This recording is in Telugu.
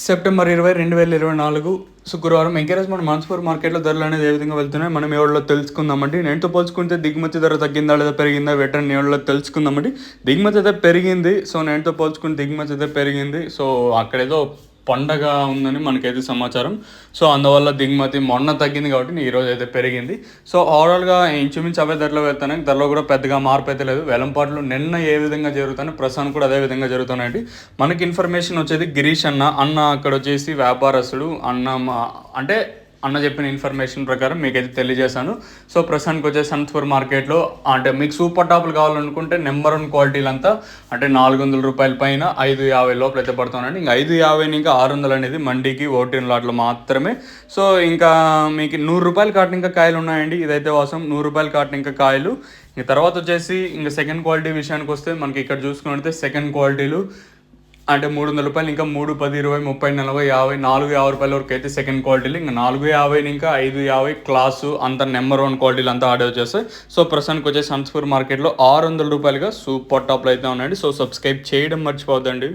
సెప్టెంబర్ 20, 2024 శుక్రవారం ఎంకరేజ్మెంట్ మాన్స్పూర్ మార్కెట్లో ధరలు అనేది ఏ విధంగా వెళ్తున్నాయి మనం ఎవరిలో తెలుసుకుందామండి. నేనుతో పోల్చుకుంటే దిగుమతి ధర తగ్గిందా లేదా పెరిగిందా వెటర్ని ఎవరిలో తెలుసుకుందామండి. దిగుమతి అయితే పెరిగింది. సో నేనుతో పోల్చుకుంటే దిగుమతి అయితే పెరిగింది. సో అక్కడేదో పండగ ఉందని మనకైతే సమాచారం. సో అందువల్ల దిగుమతి మొన్న తగ్గింది కాబట్టి ఈరోజు అయితే పెరిగింది. సో ఓవరాల్గా ఇంచుమించు అవే ధరలో వెళ్తున్నాయి. ధరలో కూడా పెద్దగా మార్పు అయితే లేదు. వేలంపాట్లు నిన్న ఏ విధంగా జరుగుతాయి ప్రస్తుతానికి కూడా అదే విధంగా జరుగుతున్నాయండి. మనకి ఇన్ఫర్మేషన్ వచ్చేది గిరీష్ అన్న అక్కడ వచ్చేసి వ్యాపారస్తుడు అంటే అన్న చెప్పిన ఇన్ఫర్మేషన్ ప్రకారం మీకైతే తెలియజేశాను. సో ప్రస్తుతానికి వచ్చే సన్స్పూర్ మార్కెట్లో అంటే మీకు సూపర్ టాపులు కావాలనుకుంటే నెంబర్ 1 క్వాలిటీలు అంతా అంటే 400 రూపాయల పైన 550 లోపల అయితే పడుతున్నాయండి. ఇంకా 550 ఇంకా 600 అనేది మండీకి ఓటీఎన్ లాట్లో మాత్రమే. సో ఇంకా మీకు 100 రూపాయల కాటన్ ఇంకా కాయలు ఉన్నాయండి. ఇదైతే వాసం 100 రూపాయల కాటన్ ఇంకా కాయలు. ఇంక తర్వాత వచ్చేసి ఇంకా సెకండ్ క్వాలిటీ విషయానికి వస్తే మనకి ఇక్కడ చూసుకుంటే సెకండ్ క్వాలిటీలు అంటే 300 రూపాయలు ఇంకా 3, 10, 20, 30, 40, 50, 450 రూపాయల వరకు అయితే సెకండ్ క్వాలిటీలు. ఇంకా 450 ఇంకా 550 క్లాసు అంత నెంబర్ 1 క్వాలిటీలు అంతా ఆర్డర్ చేస్తాయి. సో ప్రస్తుతానికి వచ్చే సన్స్పూర్ మార్కెట్లో 600 రూపాయలుగా సూపర్ టాప్లు అయితే ఉన్నాయండి. సో సబ్స్క్రైబ్ చేయడం మర్చిపోవద్దండి.